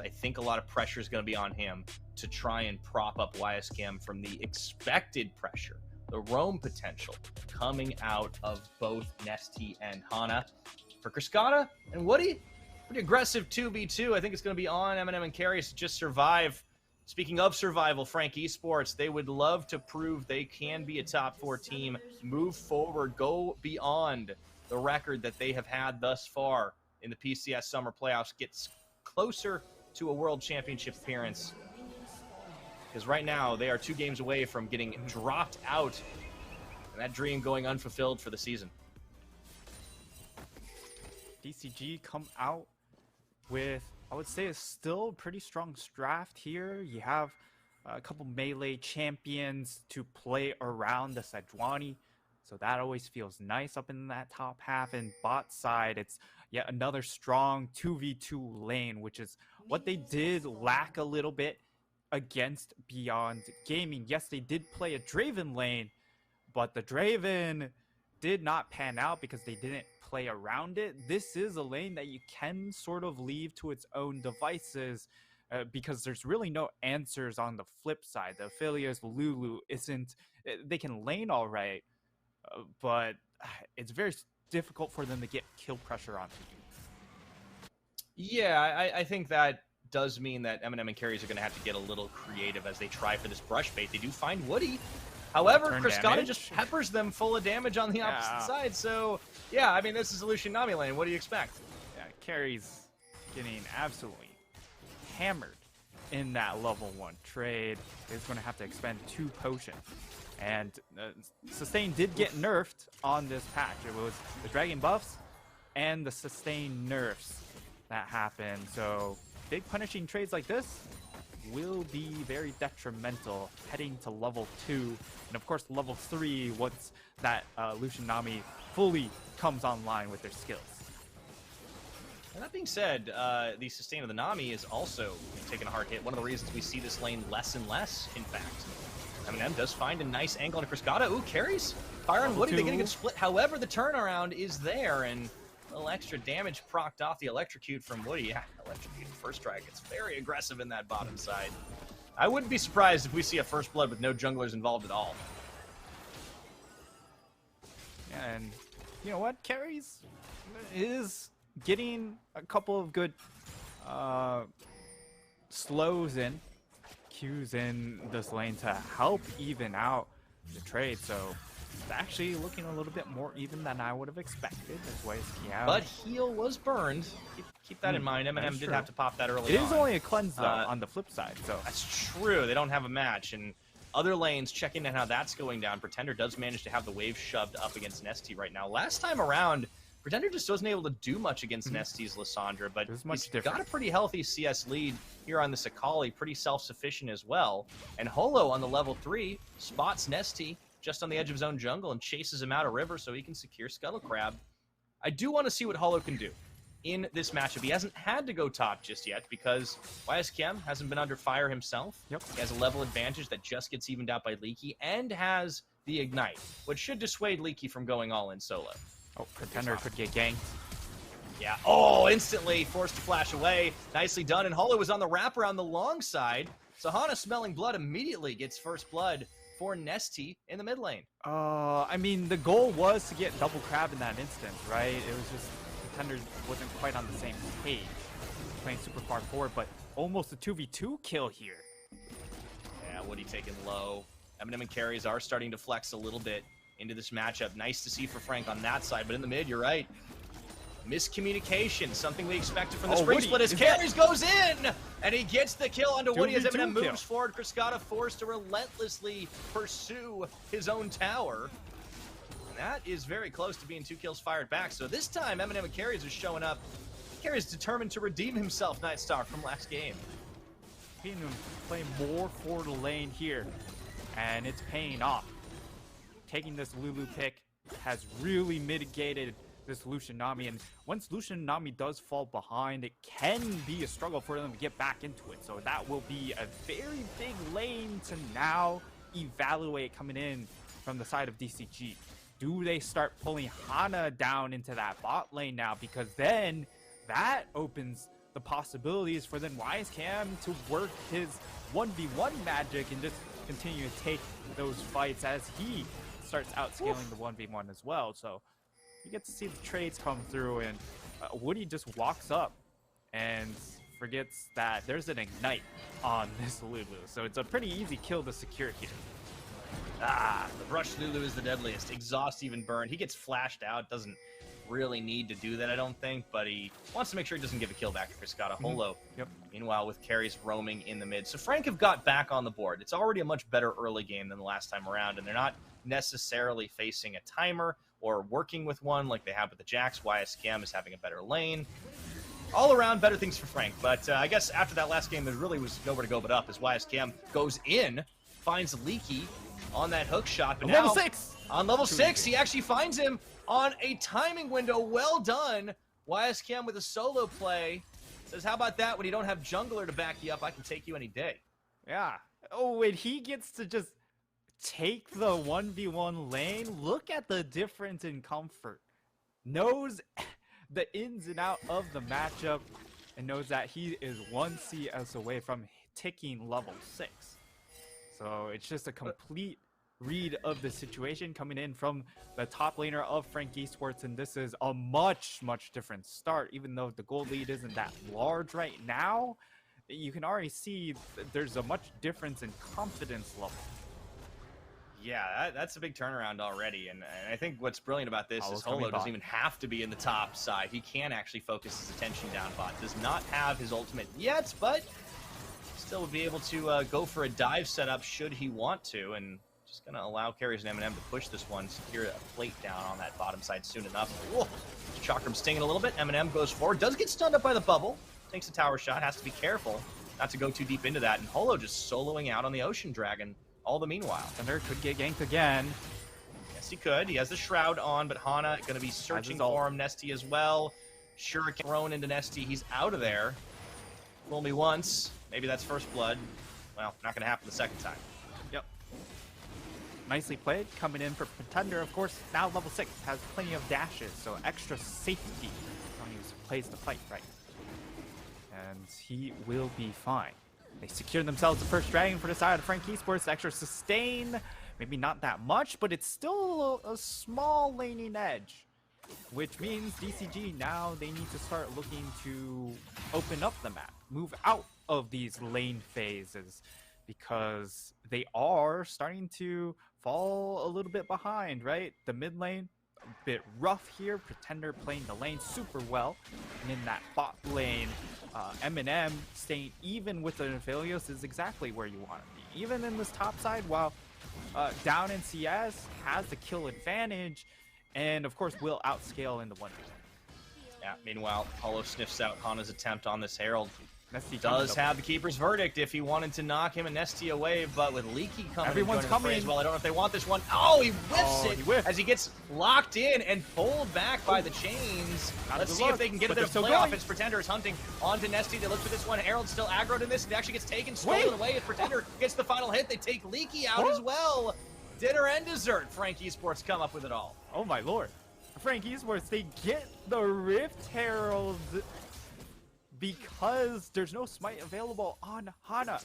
I think a lot of pressure is going to be on him to try and prop up YSCam from the expected pressure, the roam potential coming out of both Nesty and Hana. For Kriskata and Woody, pretty aggressive 2v2. I think it's going to be on Eminem and Carius to just survive. Speaking of survival, Frank Esports, they would love to prove they can be a top 4 team, move forward, go beyond the record that they have had thus far in the PCS Summer Playoffs, get closer to a World Championship appearance. Because right now, they are 2 games away from getting dropped out, and that dream going unfulfilled for the season. DCG come out with, I would say, a still pretty strong draft here. You have a couple melee champions to play around the Sejuani, so that always feels nice up in that top half. And bot side, it's yet another strong 2v2 lane, which is what they did lack a little bit against Beyond Gaming. Yes, they did play a Draven lane, but the Draven did not pan out because they didn't play around it. This is a lane that you can sort of leave to its own devices because there's really no answers on the flip side. The Aphelios, Lulu isn't, they can lane all right, but it's very difficult for them to get kill pressure onto you. Yeah, I think that does mean that Eminem and Carius are going to have to get a little creative as they try for this brush bait. They do find Woody. However, Kriskata just peppers them full of damage on the opposite side. So, yeah, I mean, this is a Lucian Nami lane. What do you expect? Yeah, Carrie's getting absolutely hammered in that level 1 trade. He's going to have to expend 2 potions. And Sustain did get nerfed on this patch. It was the Dragon buffs and the Sustain nerfs that happened. So, big punishing trades like this will be very detrimental heading to level 2, and of course level 3 once that Lucian Nami fully comes online with their skills. And that being said, the sustain of the Nami is also taking a hard hit. One of the reasons we see this lane less and less, in fact. Eminem does find a nice angle on Kriskata. Ooh, carries. Fire on Woody, they get a good split. However, the turnaround is there, and a little extra damage procced off the electrocute from Woody. Yeah, electrocute first strike. It's very aggressive in that bottom side. I wouldn't be surprised if we see a first blood with no junglers involved at all. And you know what? Carries is getting a couple of good slows in, Qs in this lane to help even out the trade. So it's actually looking a little bit more even than I would have expected. That's why it's But heal was burned. Keep that in mind. Eminem did have to pop that early on. It is only a cleanse, though, on the flip side. So that's true. They don't have a match. And other lanes, checking on how that's going down. Pretender does manage to have the wave shoved up against Nesty right now. Last time around, Pretender just wasn't able to do much against Nesty's Lissandra, but he's got a pretty healthy CS lead here on the Sakali, pretty self-sufficient as well. And Holo on the level 3 spots Nesty just on the edge of his own jungle and chases him out a river so he can secure Scuttle Crab. I do want to see what Holo can do in this matchup. He hasn't had to go top just yet because YSCam hasn't been under fire himself. Yep. He has a level advantage that just gets evened out by Leaky and has the Ignite, which should dissuade Leaky from going all in solo. Oh, Pretender could get ganked. Yeah. Oh, instantly forced to flash away. Nicely done. And Holo was on the wraparound the long side. So Hana, smelling blood, immediately gets first blood for Nesty in the mid lane. I mean, the goal was to get double crab in that instance, right? It was just Pretender wasn't quite on the same page, playing super far forward, but almost a 2v2 kill here. Yeah, Woody taking low. Eminem and Carries are starting to flex a little bit into this matchup. Nice to see for Frank on that side, but in the mid, you're right. Miscommunication, something we expected from the spring split as Carries goes in, and he gets the kill onto Woody as Eminem moves forward. Kriskata forced to relentlessly pursue his own tower. And that is very close to being 2 kills fired back. So this time, Eminem and Carries are showing up. Carries determined to redeem himself, Nightstar, from last game. Being to play more for the lane here, and it's paying off. Taking this Lulu pick has really mitigated this Lucian Nami, and once Lucian Nami does fall behind, it can be a struggle for them to get back into it. So that will be a very big lane to now evaluate coming in from the side of DCG. Do they start pulling Hana down into that bot lane now? Because then that opens the possibilities for then Cam to work his 1v1 magic and just continue to take those fights as he starts outscaling the 1v1 as well. So you get to see the trades come through, and Woody just walks up and forgets that there's an ignite on this Lulu. So it's a pretty easy kill to secure here. The Brush Lulu is the deadliest. Exhaust even burn. He gets flashed out. Doesn't really need to do that, I don't think, but he wants to make sure he doesn't give a kill back to Friscata. Holo, meanwhile, with carries roaming in the mid. So Frank have got back on the board. It's already a much better early game than the last time around, and they're not necessarily facing a timer or working with one like they have with the Jax. YSCam is having a better lane. All around, better things for Frank. But I guess after that last game, there really was nowhere to go but up as YSCam goes in, finds Leaky on that hook shot. But now, level 6! On level 6, he actually finds him on a timing window. Well done. YSCam with a solo play. Says, how about that? When you don't have jungler to back you up, I can take you any day. Yeah. Oh, and he gets to just take the 1v1 lane. Look at the difference in comfort. Knows the ins and out of the matchup and knows that he is one CS away from ticking level 6. So it's just a complete read of the situation coming in from the top laner of Frank Esports, and this is a much different start. Even though the gold lead isn't that large right now, you can already see there's a much difference in confidence level. Yeah, that's a big turnaround already, and I think what's brilliant about this is Holo doesn't even have to be in the top side. He can actually focus his attention down bot. Does not have his ultimate yet, but still would be able to go for a dive setup should he want to, and just going to allow carries and M&M to push this one, secure a plate down on that bottom side soon enough. Whoa, Chakram stinging a little bit. M&M goes forward, does get stunned up by the bubble, takes a tower shot, has to be careful not to go too deep into that, and Holo just soloing out on the Ocean Dragon all the meanwhile. Thunder could get ganked again. Yes, he could. He has the Shroud on, but Hana going to be searching for him. Nesty as well. Shuriken thrown into Nesty. He's out of there. Fool me once. Maybe that's first blood. Well, not going to happen the second time. Yep. Nicely played. Coming in for Pretender, of course, now level 6. Has plenty of dashes, so extra safety when he plays the fight right. And he will be fine. They secure themselves the first dragon for the side of Frank Esports. Extra sustain, maybe not that much, but it's still a small laning edge. Which means DCG now they need to start looking to open up the map. Move out of these lane phases. Because they are starting to fall a little bit behind, right? The mid lane, a bit rough here. Pretender playing the lane super well. And in that bot lane, M&M staying even with the Nephilios is exactly where you want to be. Even in this top side, while down in CS has the kill advantage, and of course will outscale in the 1v1. Yeah, meanwhile, Holo sniffs out Hana's attempt on this Herald. Nesty does have the Keeper's Verdict if he wanted to knock him and Nesty away, but with Leaky coming Everyone's coming as well, I don't know if they want this one. Oh, he whiffs it he whiffed. as he gets locked in and pulled back by the chains. Let's see if they can get a bit of playoff. It's Pretender is hunting onto Nesty. They look for this one. Herald's still aggroed in this. It actually gets taken, stolen away. If Pretender gets the final hit, they take Leaky out as well. Dinner and dessert. Frank Esports come up with it all. Oh my lord. Frank Esports, they get the Rift Herald because there's no smite available on Hana.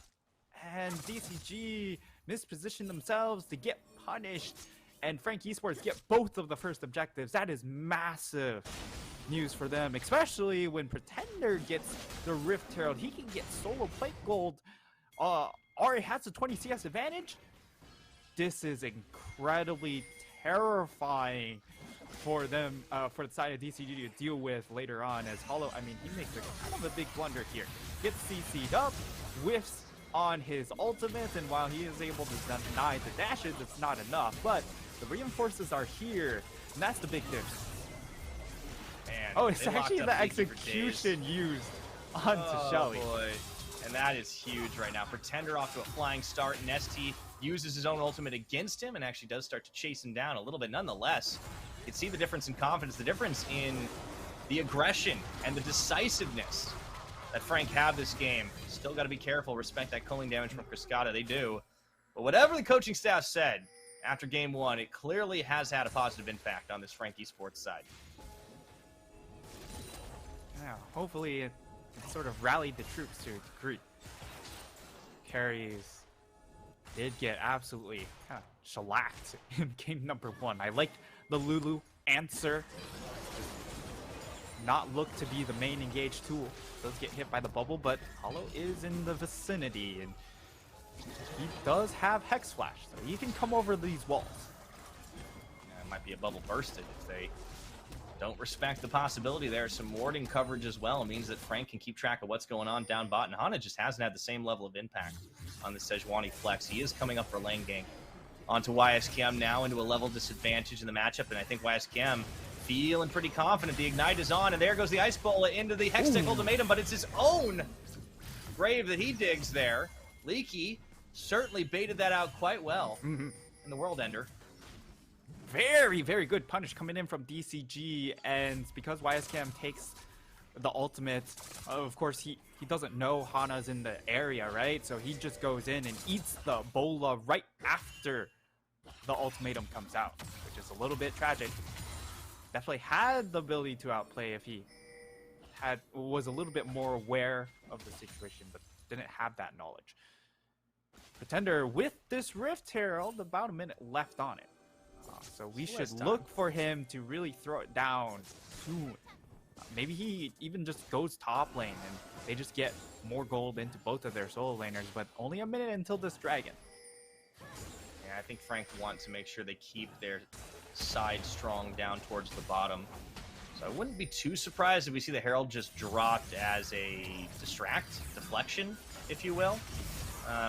And DCG misposition themselves to get punished. And Frank Esports get both of the first objectives. That is massive news for them, especially when Pretender gets the Rift Herald. He can get solo plate gold. Ari has a 20 CS advantage. This is incredibly terrifying for them, for the side of DCG to deal with later on, as Holo, I mean, he makes a kind of a big blunder here. Gets CC'd up, whiffs on his ultimate, and while he is able to deny the dashes, it's not enough. But the reinforces are here, and that's the big difference. Man, oh, it's actually the execution used onto Shelly. Oh boy, and that is huge right now. Pretender off to a flying start. Nesty uses his own ultimate against him and actually does start to chase him down a little bit. Nonetheless, you can see the difference in confidence, the difference in the aggression and the decisiveness that Frank have this game. Still got to be careful, respect that cooling damage from Friscata, they do. But whatever the coaching staff said after game one, it clearly has had a positive impact on this Frank Esports side. Yeah, hopefully sort of rallied the troops to a degree. Carries did get absolutely kind of shellacked in game number 1. I liked the Lulu answer. Not look to be the main engage tool. Does get hit by the bubble, but Hollow is in the vicinity, and he does have Hex Flash, so he can come over these walls. Yeah, it might be a bubble bursted if they don't respect the possibility there. Some warding coverage as well means that Frank can keep track of what's going on down bot, and Hana just hasn't had the same level of impact on the Sejuani flex. He is coming up for lane gank. Onto YSKM now into a level disadvantage in the matchup, and I think YSKM feeling pretty confident. The Ignite is on, and there goes the Ice Bola into the Hextech Ultimatum, but it's his own grave that he digs there. Leaky certainly baited that out quite well in the World Ender. Very, very good punish coming in from DCG, and because YSKM takes the ultimate, of course, he doesn't know Hana's in the area, right? So he just goes in and eats the Bola right after the ultimatum comes out, which is a little bit tragic. Definitely had the ability to outplay if he was a little bit more aware of the situation, but didn't have that knowledge. Pretender with this Rift Herald, about a minute left on it. So we should look for him to really throw it down soon. Maybe he even just goes top lane and they just get more gold into both of their solo laners, but only a minute until this dragon. Yeah, I think Frank wants to make sure they keep their side strong down towards the bottom. So I wouldn't be too surprised if we see the Herald just dropped as a deflection, if you will.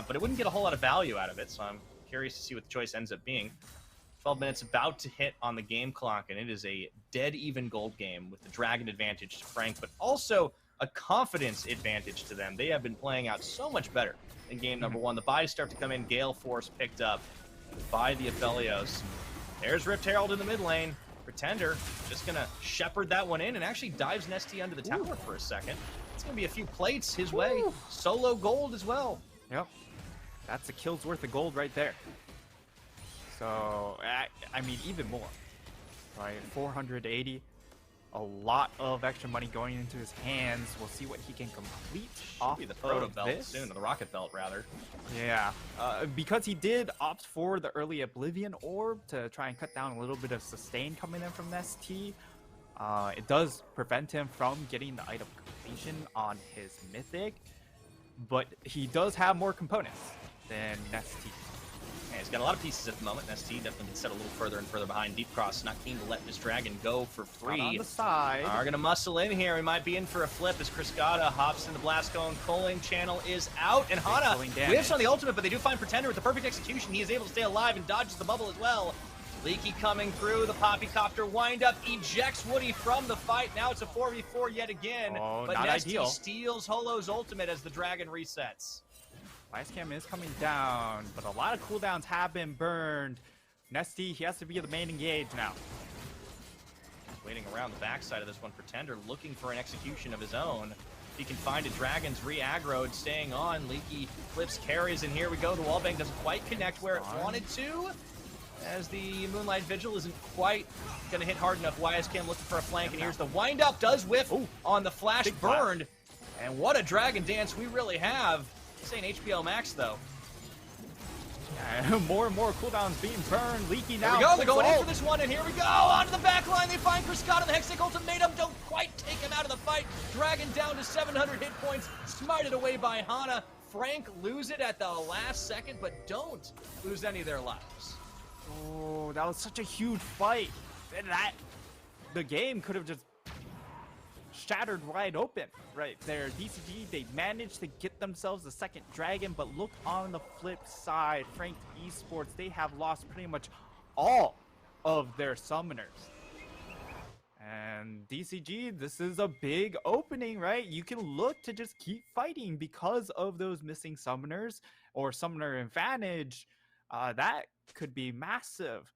But it wouldn't get a whole lot of value out of it, so I'm curious to see what the choice ends up being. 12 minutes about to hit on the game clock, and it is a dead even gold game with the dragon advantage to Frank, but also a confidence advantage to them. They have been playing out so much better in game number 1. The buys start to come in. Gale Force picked up by the Aphelios. There's Rift Herald in the mid lane. Pretender just going to shepherd that one in and actually dives Nesty under the tower for a second. It's going to be a few plates his way. Solo gold as well. Yep. That's a kill's worth of gold right there. So, I mean, even more, right? 480, a lot of extra money going into his hands. We'll see what he can complete off the proto belt this. soon, or the rocket belt rather. Yeah, because he did opt for the early Oblivion Orb to try and cut down a little bit of sustain coming in from ST. It does prevent him from getting the item completion on his Mythic, but he does have more components than ST. Yeah, he's got a lot of pieces at the moment. ST definitely been set a little further and further behind. Deep Cross not keen to let this dragon go for free. On the side. Are going to muscle in here. We might be in for a flip as Kriskata hops in the blast cone. Culling channel is out, and Hana whiffs on the ultimate, but they do find Pretender with the perfect execution. He is able to stay alive and dodges the bubble as well. Leaky coming through. The Poppycopter wind-up ejects Woody from the fight. Now it's a 4v4 yet again. But Nesty steals Holo's ultimate as the dragon resets. YSKM is coming down, but a lot of cooldowns have been burned. Nesty, he has to be the main engage now. Waiting around the backside of this one, Pretender looking for an execution of his own. If he can find it, Dragon's re-aggroed, staying on. Leaky flips carries, and here we go. The wallbang doesn't quite connect where it wanted to, as the Moonlight Vigil isn't quite going to hit hard enough. YSKM looking for a flank, and here's the wind-up. Does whiff on the flash burned. And what a dragon dance we really have. This ain't HBO Max, though. Yeah, more and more cooldowns being burned. Leaky now. Here we go. They're going in for this one, and here we go. Onto the back line. They find Kriskata. The Hextech Ultimatum don't quite take him out of the fight. Dragon down to 700 hit points. Smited away by Hana. Frank lose it at the last second, but don't lose any of their lives. Oh, that was such a huge fight. The game could have just shattered wide open right there. DCG, they managed to get themselves the second dragon, but look on the flip side. Frank Esports, they have lost pretty much all of their summoners. And DCG, this is a big opening, right? You can look to just keep fighting because of those missing summoners or summoner advantage. That could be massive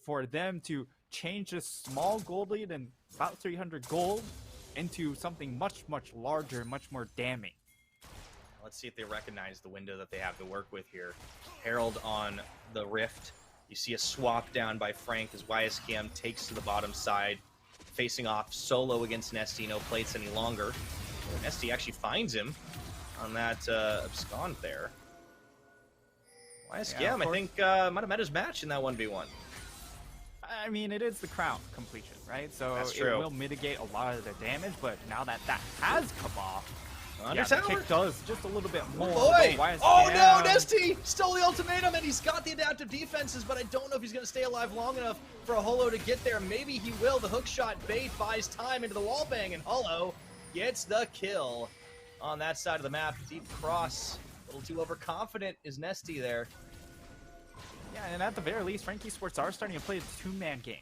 for them to change this small gold lead and about 300 gold into something much, much larger, much more damning. Let's see if they recognize the window that they have to work with here. Herald on the Rift. You see a swap down by Frank as YSKM takes to the bottom side, facing off solo against Nesty. No plates any longer. Nesty actually finds him on that abscond there. Yeah, I think might have met his match in that 1v1. I mean, it is the crown completion, right? So That's it true. will mitigate a lot of the damage, but now that that has come off, Under the tower. kick does just a little bit more. Boy! Why is Oh no, down? Nesty stole the ultimatum, and he's got the adaptive defenses, but I don't know if he's going to stay alive long enough for a Holo to get there. Maybe he will. The hook shot bait buys time into the wall bang, and Holo gets the kill on that side of the map. Deep cross, a little too overconfident is Nesty there. Yeah, and at the very least, Frank Esports are starting to play a two-man game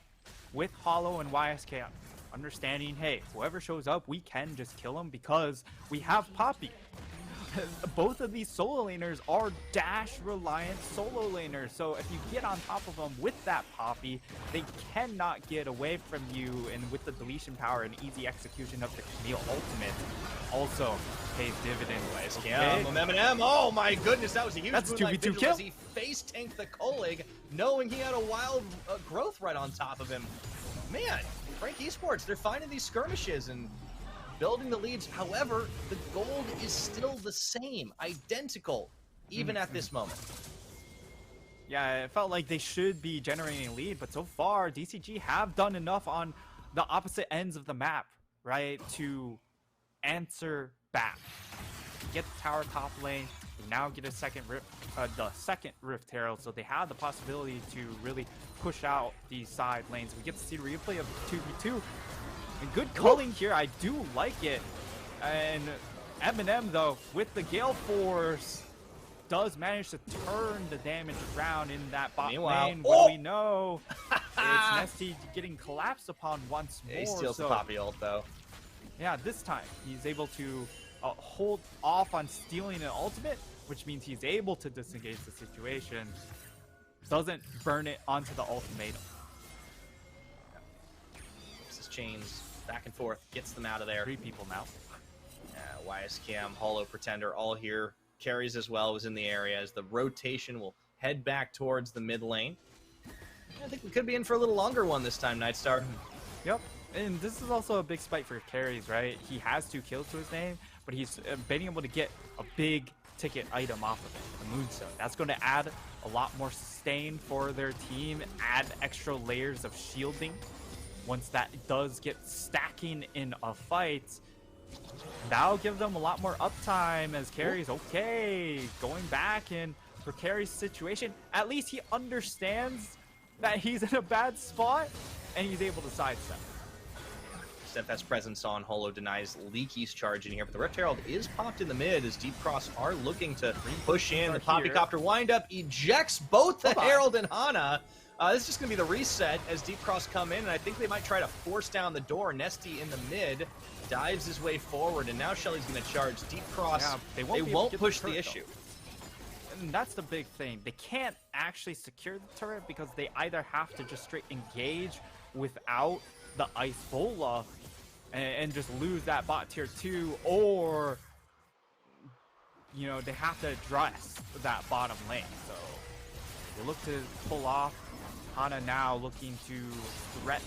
with Holo and YSK. Understanding, hey, whoever shows up, we can just kill him because we have Poppy. Both of these solo laners are dash-reliant solo laners, so if you get on top of them with that Poppy, they cannot get away from you, and with the deletion power and easy execution of the Camille ultimate, also pays dividends. Yeah, Eminem. Oh my goodness, that was a huge That's a 2v2 kill. as he face tanked the Kolig, knowing he had a wild growth right on top of him. Man, Frank Esports, they're finding these skirmishes and building the leads. However, the gold is still the same, identical, even at this moment. Yeah, it felt like they should be generating a lead, but so far, DCG have done enough on the opposite ends of the map, right, to answer back. Get the tower top lane, they now get a second the second Rift Herald, so they have the possibility to really push out these side lanes. We get to see the replay of 2v2. And good culling here, I do like it. And Eminem, though, with the Gale Force, does manage to turn the damage around in that bot lane. What do we know? It's Nesty getting collapsed upon once more. He steals the Poppy ult, though. Yeah, this time he's able to hold off on stealing an ultimate, which means he's able to disengage the situation. Doesn't burn it onto the ultimatum. His chains back and forth, gets them out of there. 3 people now. YSCam, Holo, Pretender, all here. Carries as well was in the area as the rotation will head back towards the mid lane. I think we could be in for a little longer one this time, Nightstar. Yep. And this is also a big spike for carries, right? He has 2 kills to his name, but he's been able to get a big ticket item off of it, the Moonstone. That's going to add a lot more sustain for their team, add extra layers of shielding. Once that does get stacking in a fight, that'll give them a lot more uptime as Carrie's okay. Going back in for Carrie's situation, at least he understands that he's in a bad spot and he's able to sidestep. Steadfast presence on Holo denies Leaky's charge in here, but the Rift Herald is popped in the mid as Deep Cross are looking to push in. The Poppycopter windup ejects both the Herald and Hana. This is just going to be the reset as Deep Cross come in, and I think they might try to force down the door. Nesty in the mid dives his way forward, and now Shelly's going to charge. Deep Cross, they won't push the issue. And that's the big thing. They can't actually secure the turret because they either have to just straight engage without the Ice Bola and just lose that bot tier 2, or, you know, they have to address that bottom lane. So they look to pull off. Hana now looking to threaten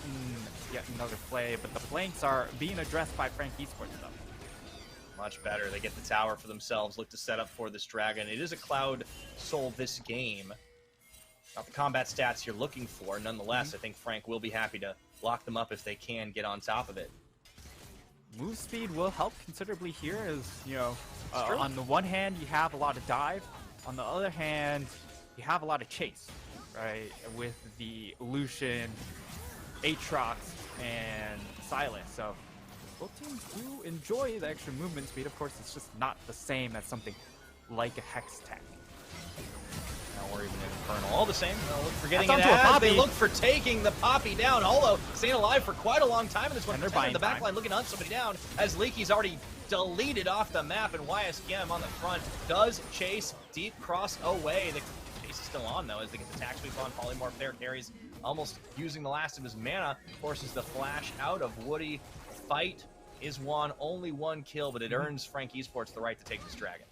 yet another play, but the flanks are being addressed by Frank Esports though. Much better. They get the tower for themselves, look to set up for this dragon. It is a Cloud Soul this game. Not the combat stats you're looking for. Nonetheless, I think Frank will be happy to lock them up if they can get on top of it. Move speed will help considerably here as, you know, on the one hand, you have a lot of dive. On the other hand, you have a lot of chase, right? With the Lucian, Aatrox, and Silas. So both teams do enjoy the extra movement speed. Of course, it's just not the same as something like a Hex Tech. Or even an Infernal. All the same, look for getting it as they look for taking the Poppy down. Holo staying alive for quite a long time in this one. And they're buying the backline looking to hunt somebody down as Leaky's already deleted off the map, and YSGM on the front does chase Deep Cross away. The chase is still on though as they get the tax sweep on. Polymorph there carries almost using the last of his mana, forces the flash out of Woody. Fight is won, only 1 kill, but it earns Frank Esports the right to take this dragon.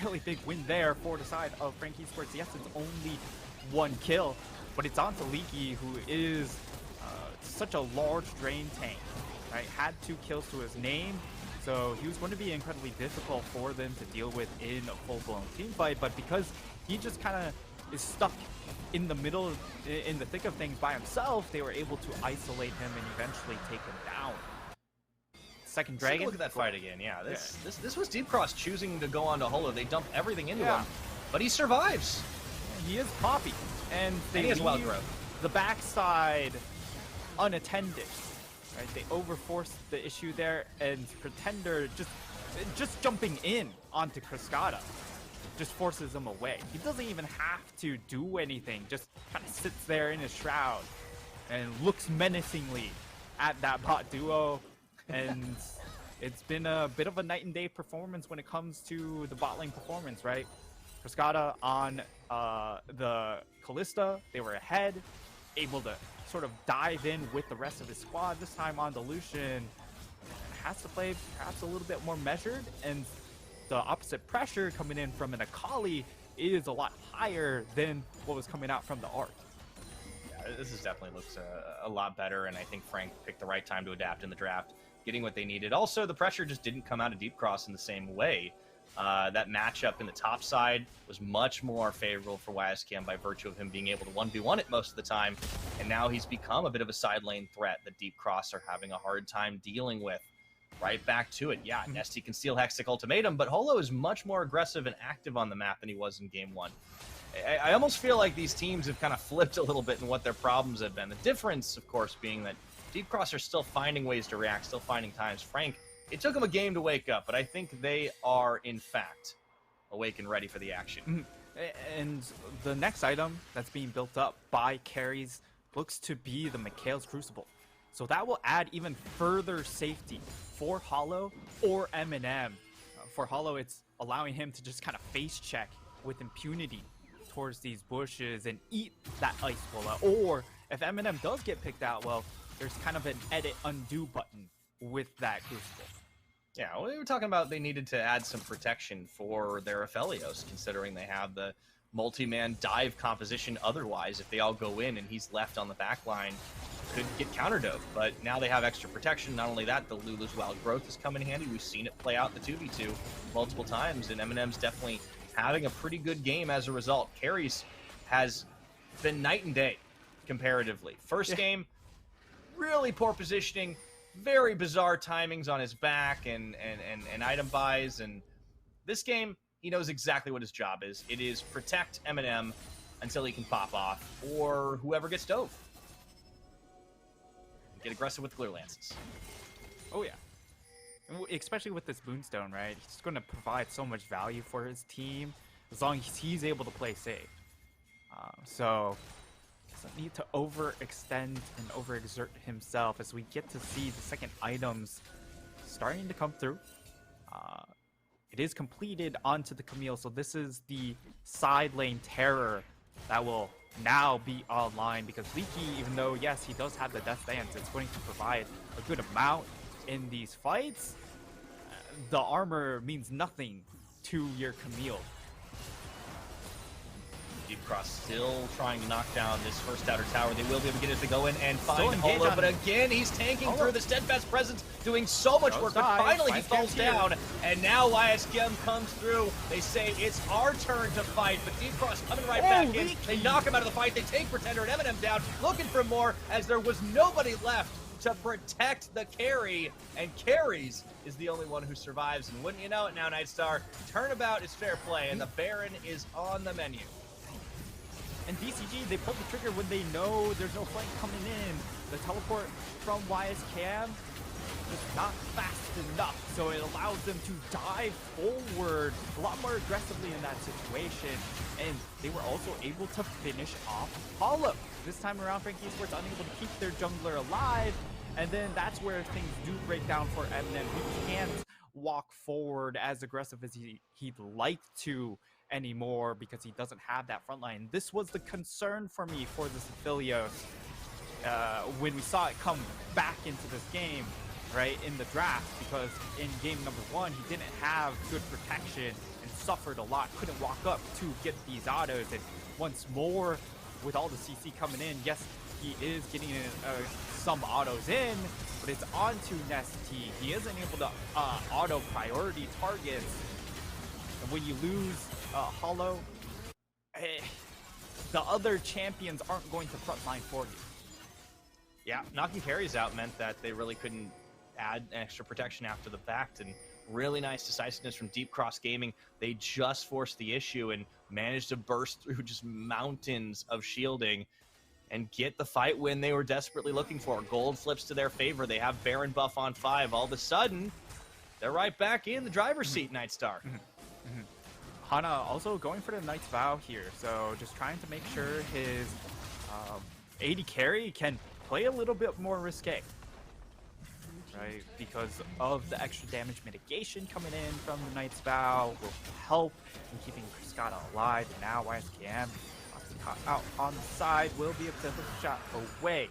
Really big win there for the side of Frank Esports. Yes, it's only 1 kill, but it's on to Leaky, who is such a large drain tank. Right? Had 2 kills to his name, So he was going to be incredibly difficult for them to deal with in a full-blown team fight, but because he just kind of is stuck in the middle, in the thick of things by himself, they were able to isolate him and eventually take him down. Second dragon. Look at that fight again. Yeah, this was Deep Cross choosing to go on to Holo. They dumped everything into him, but he survives. He is Poppy, and he has wild growth. The backside unattended. Right, they overforced the issue there, and Pretender just jumping in onto Cascada just forces him away. He doesn't even have to do anything, just kind of sits there in his shroud and looks menacingly at that bot duo. And it's been a bit of a night and day performance when it comes to the bot lane performance, right? Cascada on the Callista, they were ahead, able to sort of dive in with the rest of his squad. This time on the Lucian, has to play perhaps a little bit more measured, and the opposite pressure coming in from an Akali is a lot higher than what was coming out from the Arc. Yeah, this is definitely looks a lot better, and I think Frank picked the right time to adapt in the draft, getting what they needed. Also, the pressure just didn't come out of Deep Cross in the same way. That matchup in the top side was much more favorable for YSKM by virtue of him being able to 1v1 it most of the time, and now he's become a bit of a side lane threat that Deep Cross are having a hard time dealing with. Right back to it. Yeah, Nesty can steal Hextech Ultimatum, but Holo is much more aggressive and active on the map than he was in Game 1. I almost feel like these teams have kind of flipped a little bit in what their problems have been. The difference, of course, being that Deep Cross are still finding ways to react, still finding times. Frank, it took them a game to wake up, but I think they are, in fact, awake and ready for the action. And the next item that's being built up by carries looks to be the Mikhail's Crucible. So that will add even further safety for Holo or Eminem. For Holo, it's allowing him to just kind of face check with impunity towards these bushes and eat that Ice Bullet. Or if Eminem does get picked out, well, there's kind of an edit undo button with that Crucible. Yeah, well, we were talking about they needed to add some protection for their Aphelios, considering they have the multi-man dive composition otherwise. If they all go in and he's left on the back line, could get counter-dove. But now they have extra protection. Not only that, the Lulu's Wild Growth has come in handy. We've seen it play out in the 2v2 multiple times, and Eminem's definitely having a pretty good game as a result. Carries has been night and day comparatively. First game, really poor positioning, very bizarre timings on his back and item buys. And this game, he knows exactly what his job is. It is protect Eminem until he can pop off, or whoever gets dove. Get aggressive with Clear Lances. Oh, yeah. Especially with this Moonstone, right? He's going to provide so much value for his team as long as he's able to play safe. So doesn't need to overextend and overexert himself as we get to see the second items starting to come through. It is completed onto the Camille, so this is the side lane terror that will now be online, because Leaky, even though yes he does have the Death Dance, it's going to provide a good amount in these fights. The armor means nothing to your Camille. Deep Cross still trying to knock down this first outer tower. They will be able to get it to go in and find Holo, but again, he's tanking through the Steadfast Presence, doing so much work, but finally he falls down, and now YSKM comes through. They say it's our turn to fight, but Deep Cross coming right back in. They knock him out of the fight. They take Pretender and Eminem down, looking for more, as there was nobody left to protect the carry, and Carries is the only one who survives. And wouldn't you know it now, Nightstar, turnabout is fair play, and the Baron is on the menu. And DCG, they pull the trigger when they know there's no flank coming in. The teleport from YSKM is not fast enough, so it allows them to dive forward a lot more aggressively in that situation. And they were also able to finish off Holo. This time around, Frankie Esports unable to keep their jungler alive, and then that's where things do break down for Eminem. He can't walk forward as aggressive as he'd like to anymore because he doesn't have that front line. This was the concern for me for this Aphelios when we saw it come back into this game, right, in the draft, because in game number 1 he didn't have good protection and suffered a lot, couldn't walk up to get these autos, and once more with all the CC coming in, yes, He is getting some autos in, but it's on to Nesty. He isn't able to auto priority targets. And when you lose Hollow, the other champions aren't going to frontline for you. Yeah, knocking carries out meant that they really couldn't add extra protection after the fact, and really nice decisiveness from Deep Cross Gaming. They just forced the issue and managed to burst through just mountains of shielding and get the fight win they were desperately looking for. Gold flips to their favor. They have Baron buff on 5. All of a sudden, they're right back in the driver's seat, Nightstar. Hana also going for the Knight's Vow here, so just trying to make sure his AD carry can play a little bit more risque. Right, because of the extra damage mitigation coming in from the Knight's Vow will help in keeping Cascada alive. And now YSKM out on the side will be able to hook the shot away.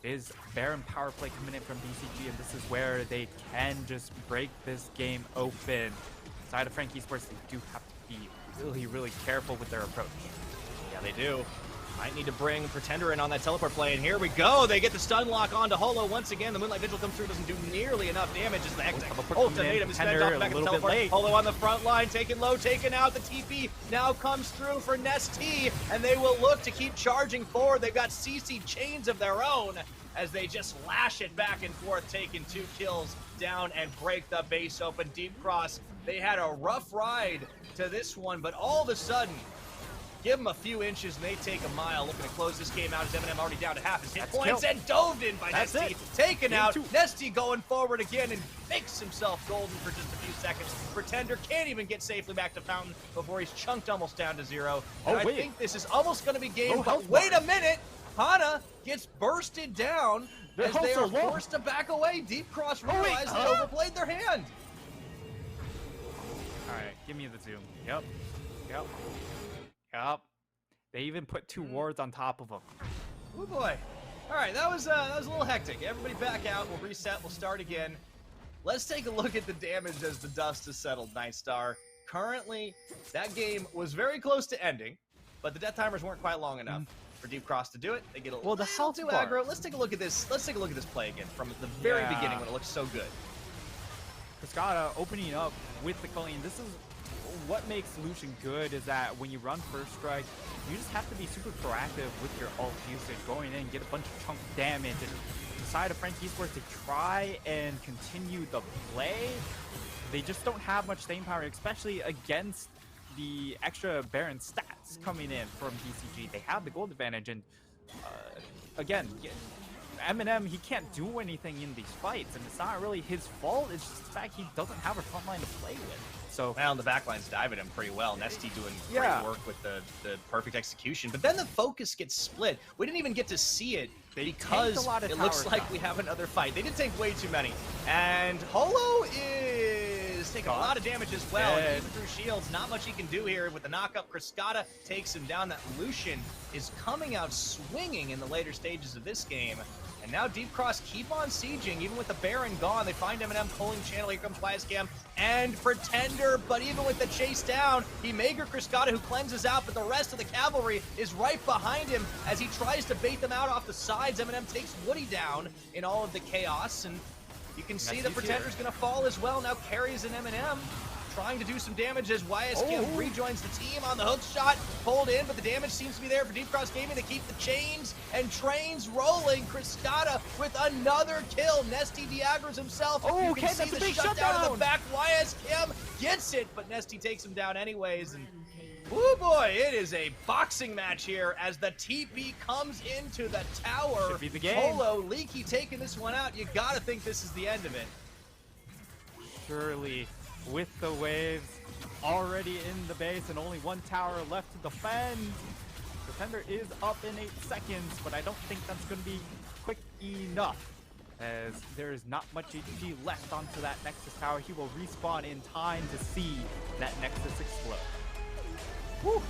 It is Baron power play coming in from BCG, and this is where they can just break this game open. Side of Frank Esports, they do have to be really, really careful with their approach. Yeah, they do. Might need to bring Pretender in on that teleport play, and here we go. They get the stun lock onto Holo once again. The Moonlight Vigil comes through, doesn't do nearly enough damage as the Hectic ultimatum is fed off back at the teleport. Holo on the front line, taken low, taken out. The TP now comes through for Nesty, and they will look to keep charging forward. They've got CC chains of their own as they just lash it back and forth, taking 2 kills down and break the base open. Deep Cross, they had a rough ride to this one, but all of a sudden, give them a few inches and they take a mile. Looking to close this game out as Eminem already down to half his hit points and dove in by Nesty. Taken out. Nesty going forward again and makes himself golden for just a few seconds. Pretender can't even get safely back to Fountain before he's chunked almost down to 0. And I think this is almost going to be game, but wait a minute. Hana gets bursted down as they are forced to back away. Deep Cross realized they overplayed their hand. All right, give me the zoom. Yep. They even put 2 wards on top of them. Oh boy. All right, that was a little hectic. Everybody back out. We'll reset. We'll start again. Let's take a look at the damage as the dust has settled, Nightstar. Currently, that game was very close to ending, but the death timers weren't quite long enough for Deep Cross to do it. They get a little too aggro. Let's take a look at this. Let's take a look at this play again from the very beginning when it looked so good. Cascada opening up with the Cullion. This is what makes Lucian good, is that when you run first strike, you just have to be super proactive with your ult usage, going in, get a bunch of chunk damage, and the side of Frank Esports to try and continue the play. They just don't have much staying power, especially against the extra Baron stats coming in from BCG. They have the gold advantage, and again, Eminem, he can't do anything in these fights, and it's not really his fault. It's just the fact he doesn't have a front line to play with. So, well, the backline's diving him pretty well. Nesty doing great work with the perfect execution. But then the focus gets split. We didn't even get to see it because it looks like we have another fight. They did take way too many. And Holo is taking a lot of damage as well. And even through shields, not much he can do here with the knockup. Cascada takes him down. That Lucian is coming out swinging in the later stages of this game. And now Deep Cross keep on sieging, even with the Baron gone. They find Eminem pulling channel. Here comes YSKM and Pretender, but even with the chase down, he Mager Cascada, who cleanses out, but the rest of the cavalry is right behind him as he tries to bait them out off the sides. Eminem takes Woody down in all of the chaos, and you can see the Pretender's going to fall as well. Now carries an Eminem, trying to do some damage as YSKM rejoins the team on the hook shot, pulled in, but the damage seems to be there for Deep Cross Gaming to keep the chains and trains rolling. Cascada with another kill. Nesty de-aggro's himself. You can see the shutdown in the back. YSKM gets it, but Nesty takes him down anyways. And oh boy, it is a boxing match here as the TP comes into the tower. Should be the game. Holo, Leaky taking this one out. You gotta think this is the end of it. Surely. With the waves already in the base and only 1 tower left to defend. Defender is up in 8 seconds, but I don't think that's going to be quick enough, as there is not much HP left onto that Nexus tower. He will respawn in time to see that Nexus explode. Woo!